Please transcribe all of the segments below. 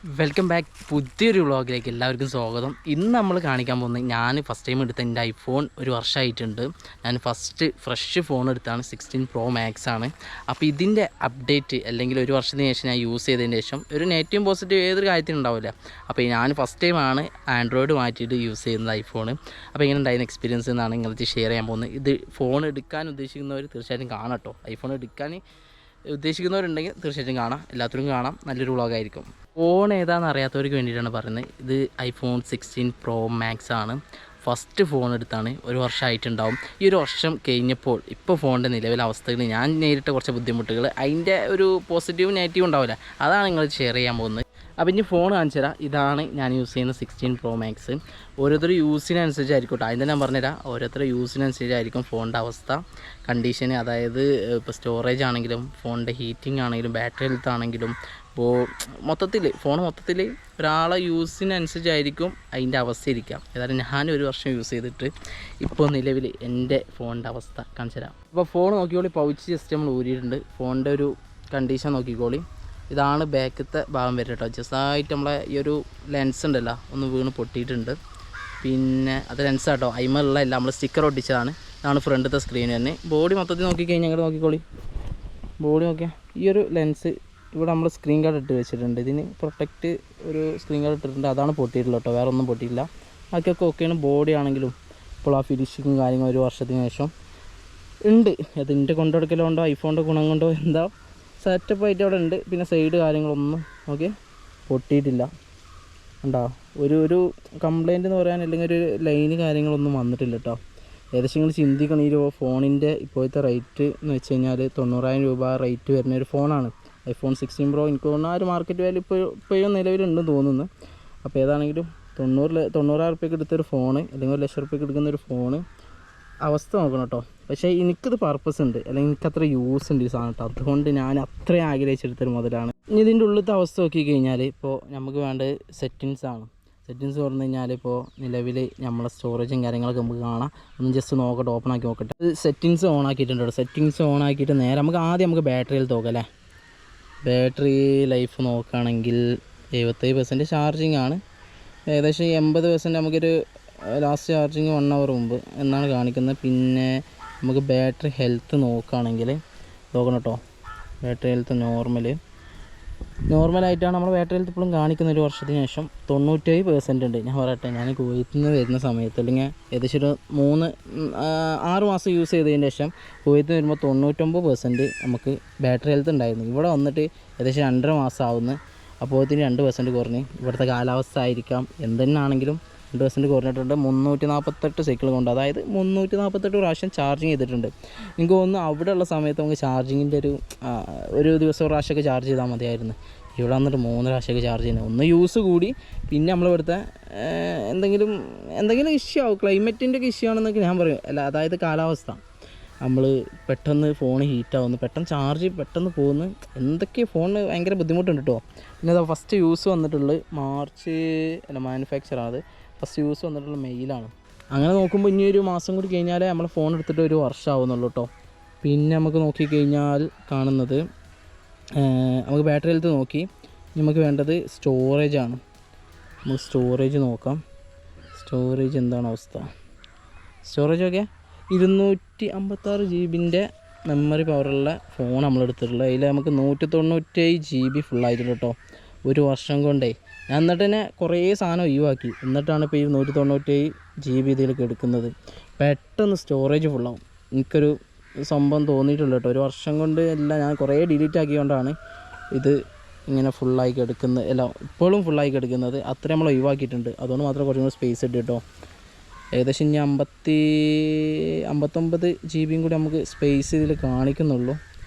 Welcome back പുതിയൊരു വ്ളോഗിലേക്ക് എല്ലാവർക്കും സ്വാഗതം. ഇന്ന് നമ്മൾ കാണിക്കാൻ പോകുന്നത് ഞാൻ ഫസ്റ്റ് ടൈം എടുത്ത എൻ്റെ ഐഫോൺ ഒരു വർഷമായിട്ടുണ്ട്. ഞാൻ ഫ്രഷ് ഫോൺ എടുത്താണ് 16 Pro Max ആണ്. അപ്പോൾ ഇതിൻ്റെ അപ്ഡേറ്റ് അല്ലെങ്കിൽ ഒരു വർഷത്തിന് ശേഷം ഞാൻ യൂസ് ചെയ്തതിന് ശേഷം ഒരു നെഗറ്റീവും പോസിറ്റീവ് ഏതൊരു കാര്യത്തിനും ഉണ്ടാവില്ല. അപ്പോൾ ഞാൻ ഫസ്റ്റ് ടൈമാണ് ആൻഡ്രോയിഡ് മാറ്റിയിട്ട് യൂസ് ചെയ്യുന്നത് ഐഫോൺ. അപ്പോൾ ഇങ്ങനെ ഉണ്ടായിരുന്ന എക്സ്പീരിയൻസ് എന്നാണ് നിങ്ങൾക്ക് ഷെയർ ചെയ്യാൻ പോകുന്നത്. ഇത് ഫോൺ എടുക്കാൻ ഉദ്ദേശിക്കുന്നവർ തീർച്ചയായിട്ടും കാണാം കേട്ടോ. ഐഫോൺ എടുക്കാൻ ഉദ്ദേശിക്കുന്നവരുണ്ടെങ്കിൽ തീർച്ചയായിട്ടും കാണാം, എല്ലാത്തിനും കാണാം. നല്ലൊരു വ്ളോഗായിരിക്കും. ഫോൺ ഏതാണെന്ന് അറിയാത്തവർക്ക് വേണ്ടിയിട്ടാണ് പറയുന്നത്. ഇത് ഐഫോൺ 16 Pro Max ആണ്. ഫസ്റ്റ് ഫോൺ എടുത്താണ്, ഒരു വർഷമായിട്ടുണ്ടാവും. ഈ ഒരു വർഷം കഴിഞ്ഞപ്പോൾ ഇപ്പോൾ ഫോണിൻ്റെ നിലവിലെ അവസ്ഥകൾ ഞാൻ നേരിട്ട കുറച്ച് ബുദ്ധിമുട്ടുകൾ, അതിൻ്റെ ഒരു പോസിറ്റീവും നെഗറ്റീവും ഉണ്ടാവില്ല, അതാണ് നിങ്ങൾ ഷെയർ ചെയ്യാൻ പോകുന്നത്. അപ്പോൾ ഇനി ഫോൺ കാണിച്ചു തരാം. ഇതാണ് ഞാൻ യൂസ് ചെയ്യുന്ന 16 Pro Max. ഓരോരുത്തർ യൂസിനനുസരിച്ചായിരിക്കും കേട്ടോ. അതിൻ്റെ ഞാൻ പറഞ്ഞുതരാം. ഓരോരുത്തർ യൂസിനനുസരിച്ചായിരിക്കും ഫോണിൻ്റെ അവസ്ഥ, കണ്ടീഷന്. അതായത് ഇപ്പോൾ സ്റ്റോറേജ് ആണെങ്കിലും ഫോണിൻ്റെ ഹീറ്റിംഗ് ആണെങ്കിലും ബാറ്ററി ഹെൽത്ത് ആണെങ്കിലും ഫോൺ മൊത്തത്തിൽ ഒരാളെ യൂസിനനുസരിച്ചായിരിക്കും അതിൻ്റെ അവസ്ഥ ഇരിക്കാം. ഏതായാലും ഞാനൊരു വർഷം യൂസ് ചെയ്തിട്ട് ഇപ്പോൾ നിലവിൽ എൻ്റെ ഫോണിൻ്റെ അവസ്ഥ കാണിച്ചു തരാം. അപ്പോൾ ഫോൺ നോക്കിക്കോളി, പൗച്ച് ജസ്റ്റ് നമ്മൾ ഊരിയിട്ടുണ്ട്. ഫോണിൻ്റെ ഒരു കണ്ടീഷൻ നോക്കിക്കോളി. ഇതാണ് ബാക്കത്തെ ഭാഗം വരും കേട്ടോ. ജസ്റ്റായിട്ട് നമ്മളെ ഈ ഒരു ലെൻസ് ഉണ്ടല്ലോ ഒന്ന് വീണ് പൊട്ടിയിട്ടുണ്ട്. പിന്നെ അത് ലെൻസ് കേട്ടോ, അയിമല്ല നമ്മൾ സ്റ്റിക്കർ ഒട്ടിച്ചതാണ്. ഇതാണ് ഫ്രണ്ടത്തെ സ്ക്രീൻ തന്നെ. ബോഡി മൊത്തത്തിൽ നോക്കിക്കഴിഞ്ഞാൽ ഞങ്ങൾ നോക്കിക്കോളി, ബോഡി നോക്കിയാൽ ഈ ഒരു ലെൻസ് ഇവിടെ നമ്മൾ സ്ക്രീൻ ഗാർഡ് ഇട്ട് വെച്ചിട്ടുണ്ട്. ഇതിന് പ്രൊട്ടക്റ്റ് ഒരു സ്ക്രീൻ ഗാർഡ് ഇട്ടിട്ടുണ്ട്. അതാണ് പൊട്ടിയിട്ടുള്ളത് കേട്ടോ, വേറെ ഒന്നും പൊട്ടിയില്ല. ബാക്കിയൊക്കെ ഓക്കെയാണ്. ബോഡി ആണെങ്കിലും ഇപ്പോൾ ആ ഫിനിഷിങ്ങും കാര്യങ്ങളും ഒരു വർഷത്തിന് ശേഷം ഉണ്ട്. അതിൻ്റെ കൊണ്ടെടുക്കലുണ്ടോ ഐഫോണിൻ്റെ ഗുണം കൊണ്ടോ എന്താ സെറ്റപ്പായിട്ട് അവിടെ ഉണ്ട്. പിന്നെ സൈഡ് കാര്യങ്ങളൊന്നും ഓക്കെ പൊട്ടിയിട്ടില്ല. ഉണ്ടോ ഒരു കംപ്ലയിൻ്റ് എന്ന് പറയാൻ, അല്ലെങ്കിൽ ഒരു ലൈന് കാര്യങ്ങളൊന്നും വന്നിട്ടില്ല കേട്ടോ. ഏകദേശം നിങ്ങൾ ചിന്തിക്കണം, ഈ ഫോണിൻ്റെ ഇപ്പോഴത്തെ റേറ്റ് എന്ന് വെച്ച് കഴിഞ്ഞാൽ 90,000 രൂപ റേറ്റ് വരുന്ന ഒരു ഫോണാണ് ഐഫോൺ 16 Pro. എനിക്ക് തോന്നുന്നു ആ ഒരു മാർക്കറ്റ് വാല്യൂ ഇപ്പോഴും നിലവിലുണ്ടെന്ന് തോന്നുന്നു. അപ്പോൾ ഏതാണെങ്കിലും 90,000 റുപ്യക്ക് എടുത്തൊരു ഫോണ് അല്ലെങ്കിൽ 1,00,000 റുപ്യക്ക് എടുക്കുന്നൊരു ഫോണ് അവസ്ഥ നോക്കണം കേട്ടോ. പക്ഷേ എനിക്കത് പർപ്പസ് ഉണ്ട്, അല്ലെങ്കിൽ എനിക്കത്ര യൂസ് ഉണ്ട് ഈ സാധനം കേട്ടോ. അതുകൊണ്ട് ഞാൻ അത്രയും ആഗ്രഹിച്ചെടുത്തൊരു മുതലാണ്. ഇനി ഇതിൻ്റെ ഉള്ളിലത്തെ അവസ്ഥ നോക്കി കഴിഞ്ഞാൽ ഇപ്പോൾ നമുക്ക് വേണ്ടത് സെറ്റിങ്സ് ആണ്. സെറ്റിങ്സ് പറഞ്ഞു കഴിഞ്ഞാൽ ഇപ്പോൾ നിലവിൽ നമ്മളെ സ്റ്റോറേജും കാര്യങ്ങളൊക്കെ നമുക്ക് കാണാം. ഒന്ന് ജസ്റ്റ് നോക്കട്ടെ, ഓപ്പൺ ആക്കി നോക്കട്ടെ. ഇത് സെറ്റിങ്സ് ഓൺ ആക്കിയിട്ടുണ്ട്. സെറ്റിങ്സ് ഓൺ ആക്കിയിട്ട് നേരെ നമുക്ക് ബാറ്ററിയിൽ നോക്കാം അല്ലേ. ബാറ്ററി ലൈഫ് നോക്കുകയാണെങ്കിൽ 77% ചാർജിങ് ആണ്. ഏകദേശം 80% നമുക്കൊരു ലാസ്റ്റ് ചാർജിങ് 1 hour മുമ്പ് എന്നാണ് കാണിക്കുന്നത്. പിന്നെ നമുക്ക് ബാറ്ററി ഹെൽത്ത് നോക്കുകയാണെങ്കിൽ നോക്കണം കേട്ടോ. ബാറ്ററി ഹെൽത്ത് നോർമലായിട്ടാണ് നമ്മൾ ബാറ്ററി ഹെൽത്ത് ഇപ്പോഴും കാണിക്കുന്ന. ഒരു വർഷത്തിന് ശേഷം 97% ഉണ്ട്. ഞാൻ പറയട്ടെ, ഞാൻ കുവൈത്തിൽ നിന്ന് വരുന്ന സമയത്ത് അല്ലെങ്കിൽ ഏകദേശം ഒരു 6 മാസം യൂസ് ചെയ്തതിന് ശേഷം കുവൈത്തിൽ നിന്ന് വരുമ്പോൾ 99% നമുക്ക് ബാറ്ററി ഹെൽത്ത് ഉണ്ടായിരുന്നു. ഇവിടെ വന്നിട്ട് ഏകദേശം 2.5 മാസം ആവുന്നു. അപ്പോഴത്തേന് 2% കുറഞ്ഞ്. ഇവിടുത്തെ കാലാവസ്ഥ ആയിരിക്കാം എന്തെന്നാണെങ്കിലും 2% കുറഞ്ഞിട്ടുണ്ട്. 348 സൈക്കിൾ കൊണ്ട്, അതായത് 348 പ്രാവശ്യം ചാർജിങ് ചെയ്തിട്ടുണ്ട്. എനിക്ക് തോന്നുന്നു അവിടെയുള്ള സമയത്ത് നമുക്ക് ചാർജിങ്ങിൻ്റെ ഒരു ദിവസം പ്രാവശ്യമൊക്കെ ചാർജ് ചെയ്താൽ മതിയായിരുന്നു. ഇവിടെ വന്നിട്ട് 3 പ്രാവശ്യമൊക്കെ ചാർജ് ചെയ്യുന്നത്. ഒന്ന് യൂസ് കൂടി, പിന്നെ നമ്മളിവിടുത്തെ എന്തെങ്കിലും ഇഷ്യൂ ആവും, ക്ലൈമറ്റിൻ്റെ ഒക്കെ ഇഷ്യൂ ആണെന്നൊക്കെ ഞാൻ പറയും. അല്ല, അതായത് കാലാവസ്ഥ, നമ്മൾ പെട്ടെന്ന് ഫോൺ ഹീറ്റാവുന്നു, പെട്ടെന്ന് ചാർജ് പെട്ടെന്ന് പോകുന്നു, എന്തൊക്കെ ഫോണിന് ഭയങ്കര ബുദ്ധിമുട്ടുണ്ട് കേട്ടോ. പിന്നെ അത് ഫസ്റ്റ് യൂസ് വന്നിട്ടുള്ളത് മാനുഫാക്ചറാണ്. ഫസ്റ്റ് യൂസ് വന്നിട്ടുള്ള മെയിലാണ്. അങ്ങനെ നോക്കുമ്പോൾ ഇനി ഒരു മാസം കൂടി കഴിഞ്ഞാലേ നമ്മൾ ഫോൺ എടുത്തിട്ട് ഒരു വർഷം ആവുന്നുള്ളൂ കേട്ടോ. പിന്നെ നമുക്ക് നോക്കിക്കഴിഞ്ഞാൽ കാണുന്നത്, നമുക്ക് ബാറ്ററി ഹെൽത്ത് നോക്കി. നമുക്ക് വേണ്ടത് സ്റ്റോറേജാണ്. നമുക്ക് സ്റ്റോറേജ് നോക്കാം. സ്റ്റോറേജ് എന്താണ് അവസ്ഥ? സ്റ്റോറേജ് ഒക്കെ 256 GB മെമ്മറി പവറുള്ള ഫോൺ നമ്മളെടുത്തിട്ടുള്ളത്. അതിൽ നമുക്ക് 197 GB ഫുള്ളായിട്ടുണ്ട് കേട്ടോ. ഒരു വർഷം കൊണ്ടേ ഞാൻ എന്നിട്ട് തന്നെ കുറേ സാധനം ഒഴിവാക്കി. എന്നിട്ടാണ് ഇപ്പോൾ ഈ 197 GB ഇതിലേക്ക് എടുക്കുന്നത്. പെട്ടെന്ന് സ്റ്റോറേജ് ഫുള്ളാവും. എനിക്കൊരു സംഭവം തോന്നിയിട്ടുള്ളൂ കേട്ടോ. ഒരു വർഷം കൊണ്ട് എല്ലാം ഞാൻ കുറേ ഡിലീറ്റ് ആക്കിയതുകൊണ്ടാണ് ഇത് ഇങ്ങനെ ഫുള്ളായി എടുക്കുന്നത്. എല്ലാം ഇപ്പോഴും ഫുള്ളായി എടുക്കുന്നത്. അത്ര നമ്മൾ ഒഴിവാക്കിയിട്ടുണ്ട്. അതുകൊണ്ട് മാത്രം കുറച്ചും കൂടി സ്പേസ് ഇട്ട് കേട്ടോ. ഏകദേശം ഇനി 59 GB കൂടി നമുക്ക് സ്പേസ് ഇതിൽ കാണിക്കുന്നുള്ളൂ.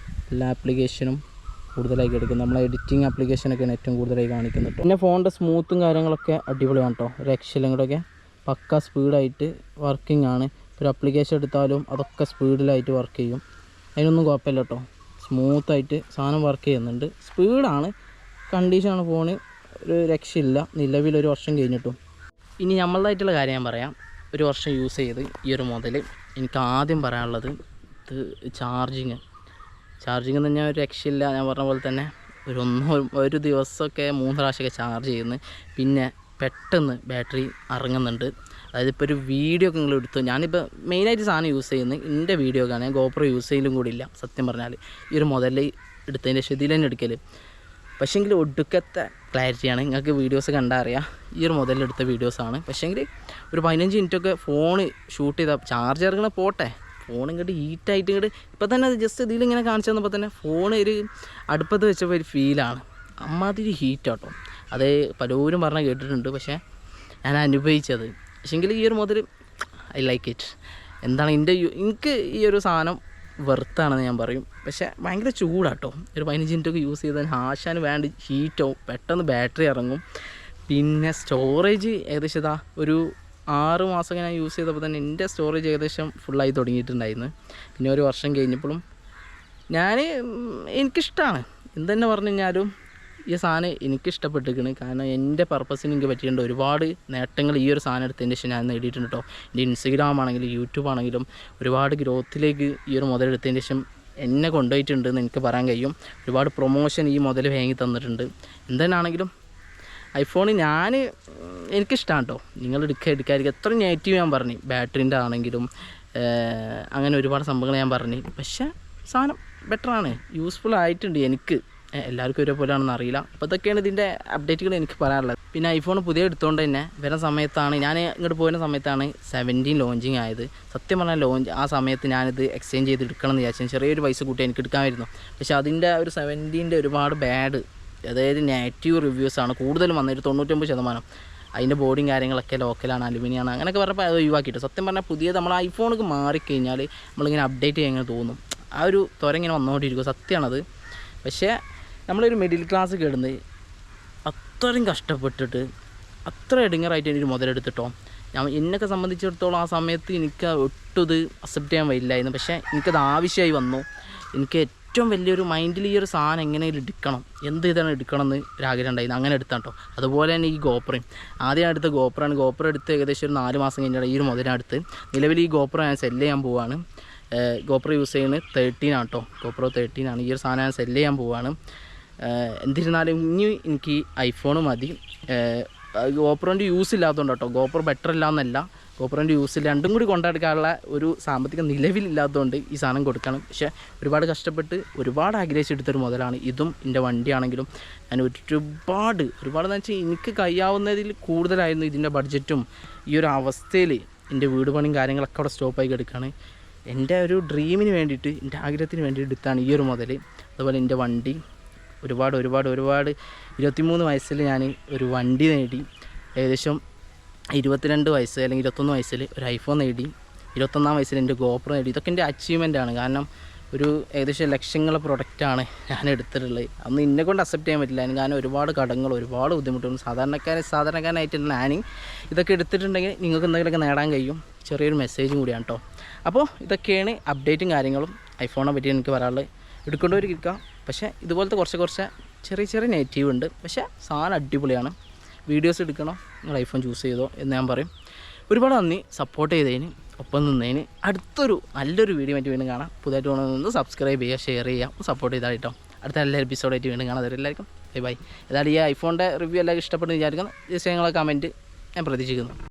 എല്ലാ ആപ്ലിക്കേഷനും കൂടുതലായി എടുക്കുന്നത്. നമ്മളെ എഡിറ്റിംഗ് ആപ്ലിക്കേഷനൊക്കെയാണ് ഏറ്റവും കൂടുതലായി കാണിക്കുന്നത്. പിന്നെ ഫോണിൻ്റെ സ്മൂത്തും കാര്യങ്ങളൊക്കെ അടിപൊളിയാണ് കേട്ടോ. രക്ഷയിലും കൂടെയൊക്കെ പക്ക സ്പീഡായിട്ട് വർക്കിംഗ് ആണ്. ഒരു ആപ്ലിക്കേഷൻ എടുത്താലും അതൊക്കെ സ്പീഡിലായിട്ട് വർക്ക് ചെയ്യും. അതിനൊന്നും കുഴപ്പമില്ല കേട്ടോ. സ്മൂത്തായിട്ട് സാധനം വർക്ക് ചെയ്യുന്നുണ്ട്. സ്പീഡാണ്, കണ്ടീഷനാണ് ഫോണ്, ഒരു രക്ഷയില്ല. നിലവിലൊരു വർഷം കഴിഞ്ഞിട്ടും. ഇനി നമ്മളതായിട്ടുള്ള കാര്യം ഞാൻ പറയാം. ഒരു വർഷം യൂസ് ചെയ്ത് ഈ ഒരു മുതൽ എനിക്ക് ആദ്യം പറയാനുള്ളത് ഇത് ചാർജിങ് എന്ന് പറഞ്ഞാൽ ഒരു രക്ഷയില്ല. ഞാൻ പറഞ്ഞ പോലെ തന്നെ ഒരു ദിവസമൊക്കെ 3 പ്രാവശ്യമൊക്കെ ചാർജ് ചെയ്യുന്നു. പിന്നെ പെട്ടെന്ന് ബാറ്ററി ഇറങ്ങുന്നുണ്ട്. അതായത് ഇപ്പോൾ ഒരു വീഡിയോ ഒക്കെ നിങ്ങൾ എടുത്തു, ഞാനിപ്പോൾ മെയിനായിട്ട് സാധനം യൂസ് ചെയ്യുന്നത് എൻ്റെ വീഡിയോ ഒക്കെ ആണ്. ഞാൻ ഗോപ്രോ യൂസ് ചെയ്യലും കൂടി ഇല്ല സത്യം പറഞ്ഞാൽ. ഈ ഒരു മുതൽ എടുത്തതിൻ്റെ ശേഷം ഇതിൽ തന്നെ എടുക്കൽ. പക്ഷേങ്കിൽ ഒടുക്കത്തെ ക്ലാരിറ്റിയാണ്. നിങ്ങൾക്ക് വീഡിയോസ് കണ്ടാൽ അറിയാം, ഈ ഒരു മുതലെടുത്ത വീഡിയോസാണ്. പക്ഷേങ്കിൽ ഒരു 15 മിനിറ്റൊക്കെ ഫോൺ ഷൂട്ട് ചെയ്താൽ ചാർജ് ഇറങ്ങണ പോട്ടെ, ഫോൺ ഇങ്ങോട്ട് ഹീറ്റായിട്ട് ഇങ്ങോട്ട് ഇപ്പോൾ തന്നെ അത് ജസ്റ്റ് ഇതിലിങ്ങനെ കാണിച്ചു തന്നപ്പോൾ തന്നെ ഫോൺ ഒരു അടുപ്പത്ത് വെച്ചപ്പോൾ ഒരു ഫീലാണ്. അമ്മാതിരി ഹീറ്റാട്ടോ. അത് പലരും പറഞ്ഞാൽ കേട്ടിട്ടുണ്ട്, പക്ഷേ ഞാൻ അനുഭവിച്ചത്. പക്ഷേങ്കിൽ ഈ ഒരു മുതൽ ഐ ലൈക്ക് ഇറ്റ്. എന്താണ് എനിക്ക് ഈ ഒരു സാധനം വെറുത്താണെന്ന് ഞാൻ പറയും. പക്ഷേ ഭയങ്കര ചൂടാട്ടോ. ഒരു 15 മിനിറ്റൊക്കെ യൂസ് ചെയ്താൽ ആശാന് വേണ്ട ഹീറ്റാവും, പെട്ടെന്ന് ബാറ്ററി ഇറങ്ങും. പിന്നെ സ്റ്റോറേജ് ഏകദേശം ഇതാ ഒരു 6 മാസം ഞാൻ യൂസ് ചെയ്തപ്പോൾ തന്നെ എൻ്റെ സ്റ്റോറേജ് ഏകദേശം ഫുള്ളായി തുടങ്ങിയിട്ടുണ്ടായിരുന്നു. പിന്നെ ഒരു വർഷം കഴിഞ്ഞപ്പോഴും എനിക്കിഷ്ടമാണ്. എന്തെന്നെ പറഞ്ഞു കഴിഞ്ഞാലും ഈ സാധനം എനിക്കിഷ്ടപ്പെട്ടിരിക്കുന്നു. കാരണം എൻ്റെ പർപ്പസിന് എനിക്ക് പറ്റിയിട്ടുണ്ട്. ഒരുപാട് നേട്ടങ്ങൾ ഈ ഒരു സാധനം എടുത്തതിന് ശേഷം ഞാൻ നേടിയിട്ടുണ്ട് കേട്ടോ. എൻ്റെ ഇൻസ്റ്റഗ്രാം ആണെങ്കിലും യൂട്യൂബ് ആണെങ്കിലും ഒരുപാട് ഗ്രോത്തിലേക്ക് ഈ ഒരു മുതലെടുത്തതിന് ശേഷം എന്നെ കൊണ്ടുപോയിട്ടുണ്ടെന്ന് എനിക്ക് പറയാൻ കഴിയും. ഒരുപാട് പ്രൊമോഷൻ ഈ മുതൽ വാങ്ങി തന്നിട്ടുണ്ട്. എന്തെന്നാണെങ്കിലും ഐഫോൺ എനിക്കിഷ്ടമാണ് കേട്ടോ. നിങ്ങൾ എടുക്കാതിരിക്കുക. എത്ര നെഗറ്റീവ് ഞാൻ പറഞ്ഞു, ബാറ്ററിൻ്റെ ആണെങ്കിലും അങ്ങനെ ഒരുപാട് സംഭവങ്ങൾ ഞാൻ പറഞ്ഞു. പക്ഷേ സാധനം ബെറ്ററാണ്, യൂസ്ഫുൾ ആയിട്ടുണ്ട്. എനിക്ക് എല്ലാവർക്കും ഒരേപോലെയാണെന്ന് അറിയില്ല. അപ്പോൾ ഇതൊക്കെയാണ് ഇതിൻ്റെ അപ്ഡേറ്റുകൾ എനിക്ക് പറയാനുള്ളത്. പിന്നെ ഐഫോൺ പുതിയ എടുത്തുകൊണ്ട് തന്നെ വരുന്ന സമയത്താണ്, ഞാൻ ഇങ്ങോട്ട് പോയിരുന്ന സമയത്താണ് 17 ലോഞ്ചിങ് ആയത്. സത്യം പറഞ്ഞാൽ ആ സമയത്ത് ഞാനിത് എക്സ്ചേഞ്ച് ചെയ്ത് എടുക്കണം എന്ന് വിചാരിച്ചു. ചെറിയൊരു പൈസ കൂട്ടി എനിക്ക് എടുക്കാമായിരുന്നു. പക്ഷേ അതിൻ്റെ ഒരു 17ൻ്റെ ഒരുപാട് ബാഡ്, അതായത് നെഗറ്റീവ് റിവ്യൂസാണ് കൂടുതലും വന്നത്. 99%. അതിൻ്റെ ബോഡിയും കാര്യങ്ങളൊക്കെ ലോക്കലാണ്, അലുമിനിയാണ്, അങ്ങനെയൊക്കെ പറഞ്ഞപ്പോൾ അത് ഒഴിവാക്കിയിട്ട്. സത്യം പറഞ്ഞാൽ പുതിയത് നമ്മൾ ഐഫോണൊക്കെ മാറിക്കഴിഞ്ഞാൽ നമ്മളിങ്ങനെ അപ്ഡേറ്റ് ചെയ്യാൻ തോന്നും. ആ ഒരു ഇങ്ങനെ വന്നുകൊണ്ടിരിക്കും, സത്യമാണത്. പക്ഷേ നമ്മളൊരു മിഡിൽ ക്ലാസ് കിടന്ന് അത്രയും കഷ്ടപ്പെട്ടിട്ട് അത്ര ഇടങ്ങറായിട്ട് എനിക്ക് മുതലെടുത്തിട്ടോ. എന്നൊക്കെ സംബന്ധിച്ചിടത്തോളം ആ സമയത്ത് എനിക്ക് ഒട്ടും ഇത് അക്സെപ്റ്റ് ചെയ്യാൻ വരില്ലായിരുന്നു. പക്ഷേ എനിക്കത് ആവശ്യമായി വന്നു. എനിക്ക് ഏറ്റവും വലിയൊരു മൈൻഡിൽ ഈ ഒരു സാധനം എങ്ങനെയും എടുക്കണം, ഇതാണ് എടുക്കണം എന്ന് ഒരാഗ്രഹം ഉണ്ടായിരുന്നു. അങ്ങനെ എടുത്താൽ കേട്ടോ. അതുപോലെ തന്നെ ഈ ഗോപ്രയും ആദ്യം എടുത്ത ഗോപ്രോ എടുത്ത് ഏകദേശം ഒരു 4 മാസം കഴിഞ്ഞാൽ ഈ ഒരു മുതലെടുത്ത് നിലവിൽ ഈ ഗോപ്രോ ഞാൻ സെല്ല് ചെയ്യാൻ പോവുകയാണ്. ഗോപ്രോ യൂസ് ചെയ്യുന്നത് 13 ആണ് കേട്ടോ. ഗോപ്രോ 13 ആണ്. ഈ ഒരു സാധനം ഞാൻ സെല്ല് ചെയ്യാൻ പോവുകയാണ്. എന്നിരുന്നാലും ഇനി എനിക്ക് ഐഫോൺ മതി. ഗോപ്രോൻ്റെ യൂസ് ഇല്ലാത്തതുകൊണ്ട് കേട്ടോ. ഗോപ്രോ ബെറ്റർ ഇല്ല എന്നല്ല, ഗോപ്രോൻ്റെ യൂസ് രണ്ടും കൂടി കൊണ്ടെടുക്കാനുള്ള ഒരു സാമ്പത്തിക നിലവിലില്ലാത്തതുകൊണ്ട് ഈ സാധനം കൊടുക്കണം. പക്ഷേ ഒരുപാട് കഷ്ടപ്പെട്ട് ഒരുപാട് ആഗ്രഹിച്ചെടുത്തൊരു മുതലാണ് ഇതും. എൻ്റെ വണ്ടിയാണെങ്കിലും ഞാൻ ഒരുപാടെന്ന് വെച്ചാൽ എനിക്ക് കഴിയാവുന്നതിൽ കൂടുതലായിരുന്നു ഇതിൻ്റെ ബഡ്ജറ്റും. ഈ ഒരു അവസ്ഥയിൽ എൻ്റെ വീട് പണിയും കാര്യങ്ങളൊക്കെ അവിടെ സ്റ്റോപ്പായി കിടക്കുകയാണ്. എൻ്റെ ഒരു ഡ്രീമിന് വേണ്ടിയിട്ട്, എൻ്റെ ആഗ്രഹത്തിന് വേണ്ടിയിട്ട് എടുത്താണ് ഈ ഒരു മുതൽ. അതുപോലെ എൻ്റെ വണ്ടി ഒരുപാട് 23 വയസ്സിൽ ഞാൻ ഒരു വണ്ടി നേടി. ഏകദേശം 22 വയസ്സ് അല്ലെങ്കിൽ 21 വയസ്സിൽ ഒരു ഐഫോൺ നേടി. 21-ാം വയസ്സിൽ എൻ്റെ ഗോപ്രോ നേടി. ഇതൊക്കെ എൻ്റെ അച്ചീവ്മെൻറ്റാണ്. കാരണം ഒരു ഏകദേശം ലക്ഷങ്ങളെ പ്രൊഡക്റ്റാണ് ഞാൻ എടുത്തിട്ടുള്ളത്. അന്ന് എന്നെ കൊണ്ട് അക്സെപ്റ്റ് ചെയ്യാൻ പറ്റില്ല. കാരണം ഒരുപാട് കടങ്ങൾ, ഒരുപാട് ബുദ്ധിമുട്ടുകൾ. സാധാരണക്കാരനായിട്ട് ഞാൻ ഇതൊക്കെ എടുത്തിട്ടുണ്ടെങ്കിൽ നിങ്ങൾക്ക് എന്തെങ്കിലുമൊക്കെ നേടാൻ കഴിയും. ചെറിയൊരു മെസ്സേജും കൂടിയാണ് കേട്ടോ. അപ്പോൾ ഇതൊക്കെയാണ് അപ്ഡേറ്റും കാര്യങ്ങളും ഐഫോണിനെ പറ്റി എനിക്ക് പറയാനുള്ളത്. എടുക്കേണ്ടവരിക്കാം. പക്ഷേ ഇതുപോലത്തെ കുറച്ച് ചെറിയ നെഗറ്റീവ് ഉണ്ട്. പക്ഷേ സാധനം അടിപൊളിയാണ്. വീഡിയോസ് എടുക്കണോ നിങ്ങൾ ഐഫോൺ ചൂസ് ചെയ്തോ എന്ന് ഞാൻ പറയും. ഒരുപാട് നന്ദി സപ്പോർട്ട് ചെയ്തതിന്, ഒപ്പം നിന്നതിന്. അടുത്തൊരു നല്ലൊരു വീഡിയോ ആയിട്ട് വീണ്ടും കാണാം. പുതുതായിട്ട് വേണമെന്ന് സബ്സ്ക്രൈബ് ചെയ്യുക, ഷെയർ ചെയ്യുക, സപ്പോർട്ട് ചെയ്താൽ കേട്ടോ. അടുത്ത എല്ലാ എപ്പിസോഡായിട്ട് വീണ്ടും കാണാം. എല്ലാവർക്കും ബൈ. ഏതായാലും ഈ ഐഫോണിൻ്റെ റിവ്യൂ എല്ലാവർക്കും ഇഷ്ടപ്പെടുന്ന വിചാരിക്കുന്നു. ജസ്റ്റ് നിങ്ങളെ കമൻറ്റ് ഞാൻ പ്രതീക്ഷിക്കുന്നു.